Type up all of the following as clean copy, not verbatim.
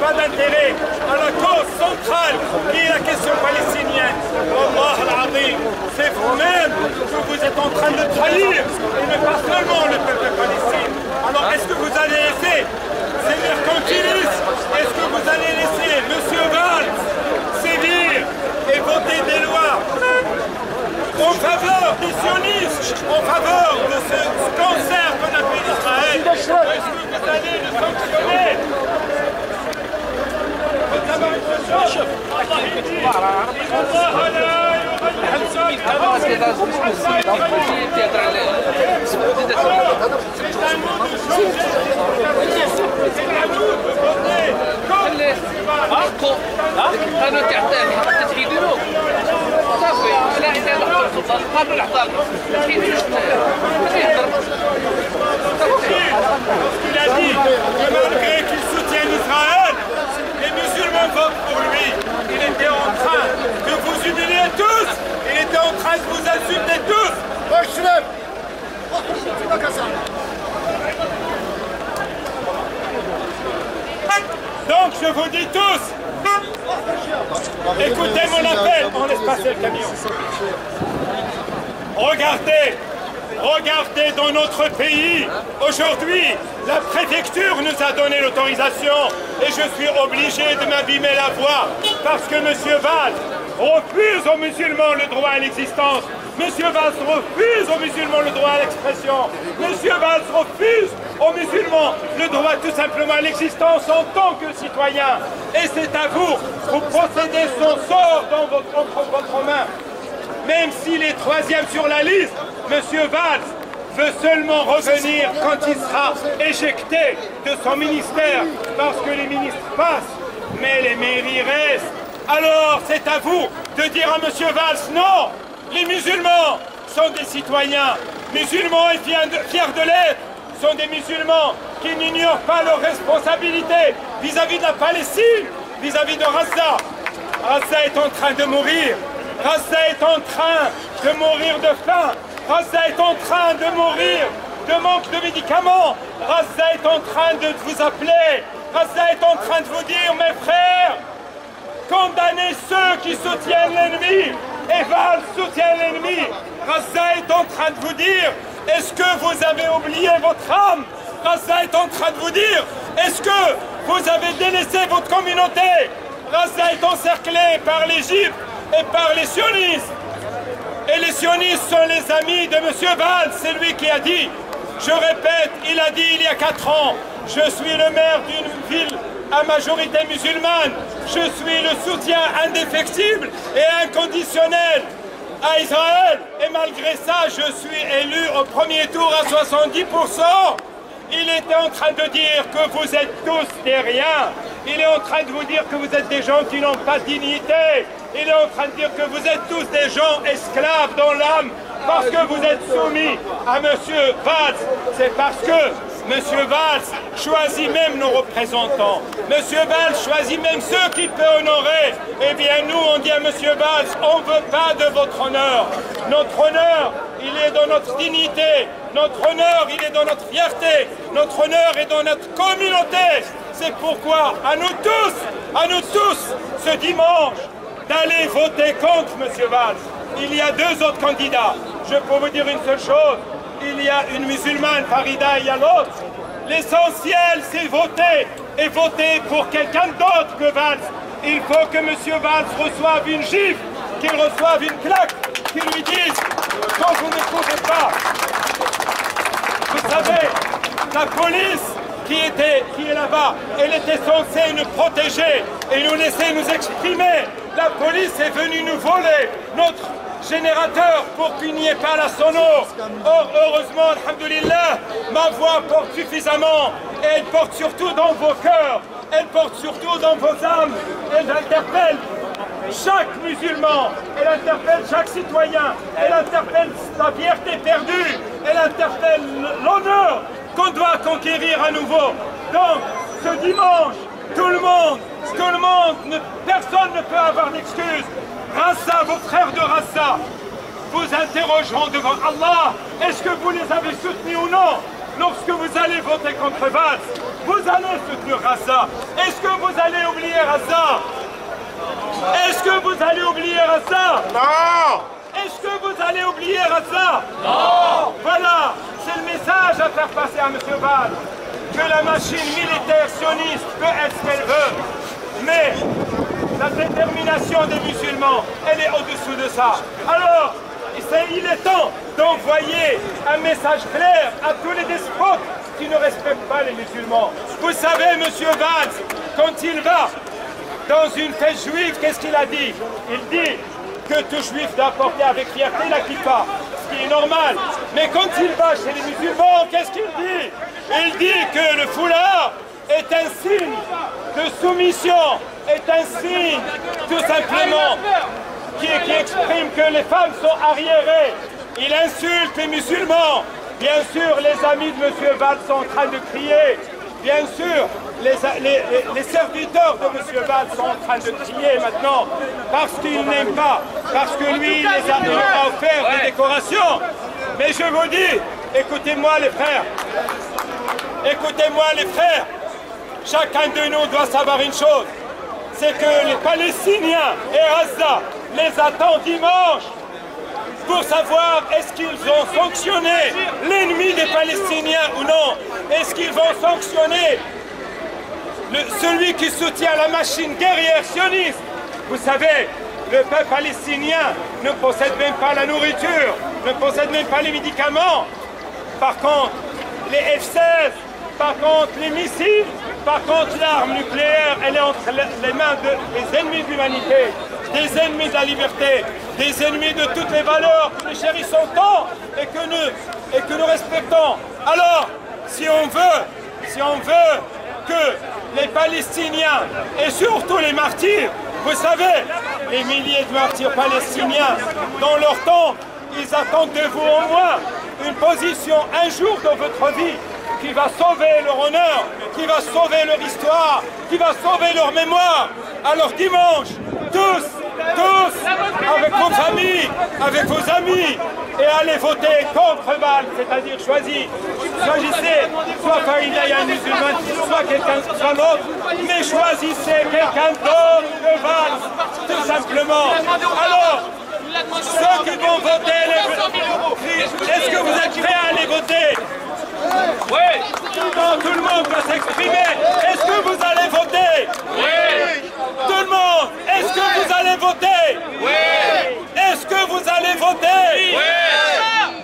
pas d'intérêt à la cause centrale qui est la question palestinienne. Wallah al-Azim, c'est vous-même que vous êtes en train de trahir, et ne pas seulement le peuple palestinien. Alors est-ce que vous allez laisser ces mercantilistes, est-ce que vous allez laisser M. Valls sévir et voter des lois en faveur des sionistes, en faveur de ce cancer qu'on appelle Israël? Est-ce que vous allez le sanctionner? Il a dit que malgré qu'il soutienne Israël, les musulmans votent pour lui. Il était en train de vous humilier tous, il était en train de vous insulter tous. Donc je vous dis tous, écoutez mon appel, on laisse passer le camion. Regardez dans notre pays, aujourd'hui, la préfecture nous a donné l'autorisation et je suis obligé de m'abîmer la voix parce que M. Valls refuse aux musulmans le droit à l'existence. M. Valls refuse aux musulmans le droit à l'expression. M. Valls refuse aux musulmans le droit tout simplement à l'existence en tant que citoyen. Et c'est à vous, vous possédez son sort dans votre main. Même s'il est troisième sur la liste, M. Valls veut seulement revenir quand il sera éjecté de son ministère, parce que les ministres passent, mais les mairies restent. Alors c'est à vous de dire à M. Valls, non, les musulmans sont des citoyens, musulmans et fiers de l'être, sont des musulmans qui n'ignorent pas leurs responsabilités vis-à-vis de la Palestine, vis-à-vis de Gaza. Gaza est en train de mourir. Gaza est en train de mourir de faim. Gaza est en train de mourir de manque de médicaments. Gaza est en train de vous appeler. Gaza est en train de vous dire, mes frères, condamnez ceux qui soutiennent l'ennemi. Et Valls soutient l'ennemi. Gaza est en train de vous dire, est-ce que vous avez oublié votre âme? Gaza est en train de vous dire, est-ce que vous avez délaissé votre communauté? Gaza est encerclée par l'Égypte et par les sionistes. Et les sionistes sont les amis de M. Valls, c'est lui qui a dit, je répète, il a dit il y a 4 ans, je suis le maire d'une ville à majorité musulmane, je suis le soutien indéfectible et inconditionnel à Israël, et malgré ça, je suis élu au premier tour à 70%. Il était en train de dire que vous êtes tous des riens. Il est en train de vous dire que vous êtes des gens qui n'ont pas de dignité. Il est en train de dire que vous êtes tous des gens esclaves dans l'âme parce que vous êtes soumis à M. Valls. C'est parce que M. Valls choisit même nos représentants. M. Valls choisit même ceux qu'il peut honorer. Eh bien nous, on dit à M. Valls, on ne veut pas de votre honneur. Notre honneur, il est dans notre dignité. Notre honneur, il est dans notre fierté. Notre honneur est dans notre communauté. C'est pourquoi, à nous tous, ce dimanche, d'aller voter contre M. Valls. Il y a 2 autres candidats. Je peux vous dire une seule chose. Il y a une musulmane, Farida, et il y a l'autre. L'essentiel, c'est voter. Et voter pour quelqu'un d'autre que Valls. Il faut que M. Valls reçoive une gifle, qu'il reçoive une claque, qu'il lui dise quand vous ne trouvez pas. Vous savez, la police qui est là-bas, elle était censée nous protéger et nous laisser nous exprimer. La police est venue nous voler notre générateur pour qu'il n'y ait pas la sono. Or, heureusement, alhamdoulilah, ma voix porte suffisamment et elle porte surtout dans vos cœurs, elle porte surtout dans vos âmes, elle interpelle chaque musulman, elle interpelle chaque citoyen, elle interpelle la fierté perdue, elle interpelle l'honneur qu'on doit conquérir à nouveau. Donc, ce dimanche, tout le monde, personne ne peut avoir d'excuses. Gaza, vos frères de Gaza, vous interrogeront devant Allah, est-ce que vous les avez soutenus ou non? lorsque vous allez voter contre Valls, vous allez soutenir Gaza. Est-ce que vous allez oublier Gaza? Est-ce que vous allez oublier Gaza? Non! Est-ce que vous allez oublier Gaza? Non! Voilà, c'est le message à faire passer à M. Valls, que la machine militaire sioniste peut être ce qu'elle veut, mais la détermination des musulmans, elle est au-dessous de ça. Alors, il est temps d'envoyer un message clair à tous les despotes qui ne respectent pas les musulmans. Vous savez, M. Valls, quand il va dans une fête juive, qu'est-ce qu'il a dit? Il dit que tout juif doit porter avec fierté la kippa, ce qui est normal. Mais quand il va chez les musulmans, qu'est-ce qu'il dit? Il dit que le foulard est un signe de soumission, est un signe tout simplement qui exprime que les femmes sont arriérées. Il insulte les musulmans. Bien sûr, les amis de M. Valls sont en train de crier. Bien sûr, les serviteurs de M. Valls sont en train de crier maintenant parce qu'ils n'aiment pas, parce que lui, il les a offert des décorations. Mais je vous dis, écoutez-moi les frères, écoutez-moi les frères, chacun de nous doit savoir une chose, c'est que les Palestiniens et Gaza les attendent dimanche pour savoir est-ce qu'ils ont sanctionné l'ennemi des Palestiniens ou non. Est-ce qu'ils vont sanctionner celui qui soutient la machine guerrière sioniste? Vous savez, le peuple palestinien ne possède même pas la nourriture, ne possède même pas les médicaments. Par contre, les F-16, par contre les missiles, par contre l'arme nucléaire, elle est entre les mains des ennemis de l'humanité, des ennemis de la liberté, des ennemis de toutes les valeurs que nous chérissons tant et que nous respectons. Alors, si on veut que les Palestiniens et surtout les martyrs, vous savez, les milliers de martyrs palestiniens, dans leur temps, ils attendent de vous au moins une position un jour dans votre vie qui va sauver leur honneur, qui va sauver leur histoire, qui va sauver leur mémoire. Alors dimanche, tous, avec vos familles, avec vos amis, et allez voter contre Valls, c'est-à-dire choisissez, soit Farida Yann musulman, soit quelqu'un, soit l'autre, mais choisissez quelqu'un d'autre que Valls, tout simplement. Alors, ceux qui vont voter, est-ce que vous êtes prêts à aller voter? Oui. Non, tout le monde va s'exprimer. Est-ce que vous allez voter? Oui. Tout le monde, est-ce que vous allez voter? Oui. Est-ce que vous allez voter? Oui.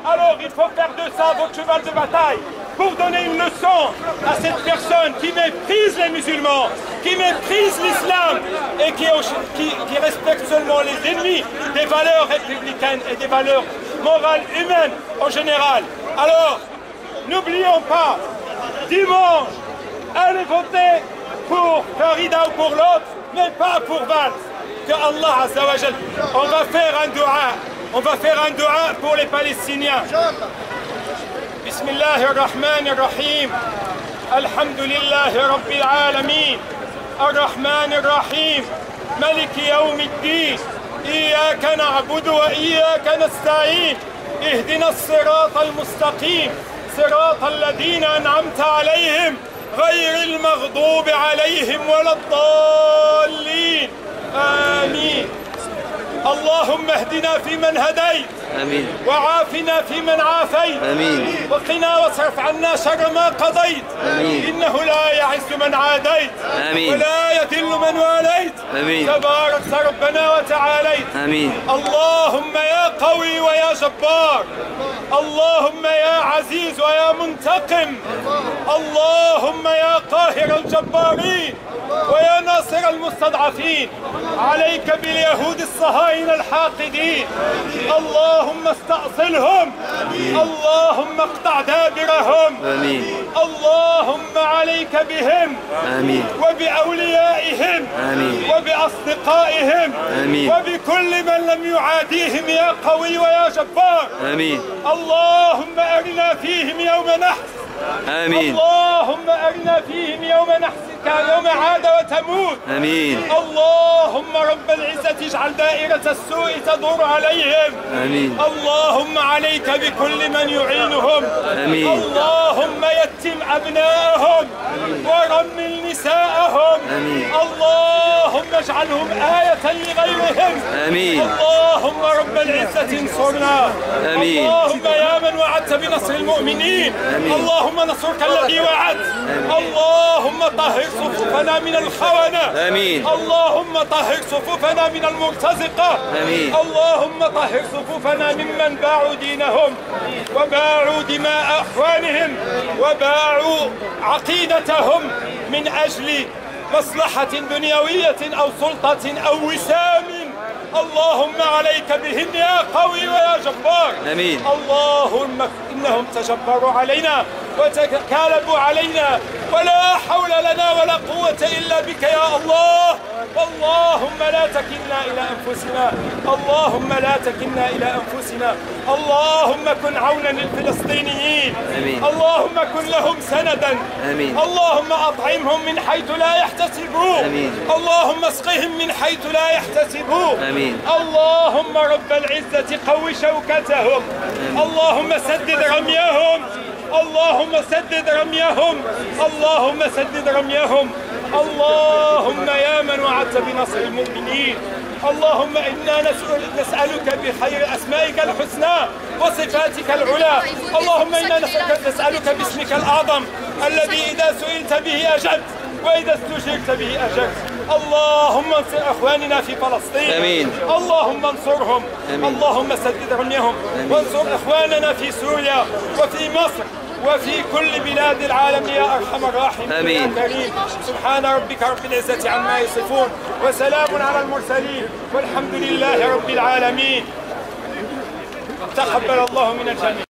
Alors, il faut faire de ça votre cheval de bataille pour donner une leçon à cette personne qui méprise les musulmans, qui méprise l'islam et qui respecte seulement les ennemis des valeurs républicaines et des valeurs morales humaines en général. Alors, n'oublions pas, dimanche, allez voter pour Farida ou pour l'autre, mais pas pour Valls. Que Allah Azza wa Jal, on va faire un dua pour les Palestiniens. Bismillahir Rahmanir Rahim. Alhamdulillahi Rabbil Alamin. Ar-Rahmanir Rahim. Maliki Yawmiddin. Iyyaka na'budu wa iyyaka nasta'in. اهدنا الصراط المستقيم صراط الذين أنعمت عليهم غير المغضوب عليهم ولا الضالين آمين. اللهم اهدنا فيمن هديت آمين. وعافنا فيمن عافيت آمين. وقنا واصرف عنا شر ما قضيت آمين. إنه لا يعز من عاديت آمين. ولا يذل من واليت آمين. تبارك ربنا وتعاليت آمين. اللهم يا قوي ويا جبار، اللهم يا عزيز ويا منتقم، اللهم يا قاهر الجبارين ويا ناصر المستضعفين، عليك باليهود الصهاينة الحاقدين، اللهم استأصلهم، اللهم اقطع دابرهم، اللهم عليك بهم وبأوليائهم وبأصدقائهم وبكل من لم يعاديهم يا قوي ويا جبار. اللهم أرنا فيهم يوم نحس آمين. اللهم أرنا فيهم يوم عاد وتموت. آمين. اللهم رب العزة اجعل دائرة السوء تدور عليهم. آمين. اللهم عليك بكل من يعينهم. آمين. اللهم يتم أبناءهم ورمل نساءهم. آمين. اللهم اجعلهم آية لغيرهم. آمين. اللهم رب العزة انصرنا. آمين. اللهم يا من وعدت بنصر المؤمنين. آمين. اللهم نصرك الذي وعدت. اللهم طهر صفوفنا من الخونة. آمين. اللهم طهر صفوفنا من المرتزقة. آمين. اللهم طهر صفوفنا ممن باعوا دينهم وباعوا دماء أخوانهم وباعوا عقيدتهم من أجل مصلحة دنيوية أو سلطة أو وسام. اللهم عليك بهم يا قوي ويا جبار. آمين. اللهم إنهم تجبروا علينا وتكالبوا علينا ولا حول لنا ولا قوة إلا بك يا الله. اللهم لا تكلنا إلى أنفسنا. اللهم لا تكلنا إلى أنفسنا. اللهم كن عونا للفلسطينيين. آمين. اللهم كن لهم سندا. آمين. اللهم أطعمهم من حيث لا يحتسبوا. آمين. اللهم اسقهم من حيث لا يحتسبوا. آمين. اللهم رب العزة قو شوكتهم. اللهم سدد رميهم. اللهم سدد رميهم. اللهم سدد رميهم. اللهم يا من وعدت بنصر المؤمنين. اللهم إنا نسألك بخير أسمائك الحسنى وصفاتك العلى. اللهم إنا نسألك باسمك الأعظم الذي إذا سئلت به أجبت وإذا استجرت به أجبت. اللهم انصر أخواننا في فلسطين. آمين. اللهم انصرهم. آمين. اللهم سدد رميهم. وانصر أخواننا في سوريا وفي مصر وفي كل بلاد العالم يا أرحم الراحمين. آمين. يا كريم. سبحان ربك رب العزة عما يصفون وسلام على المرسلين والحمد لله رب العالمين. تقبل الله من الجميع.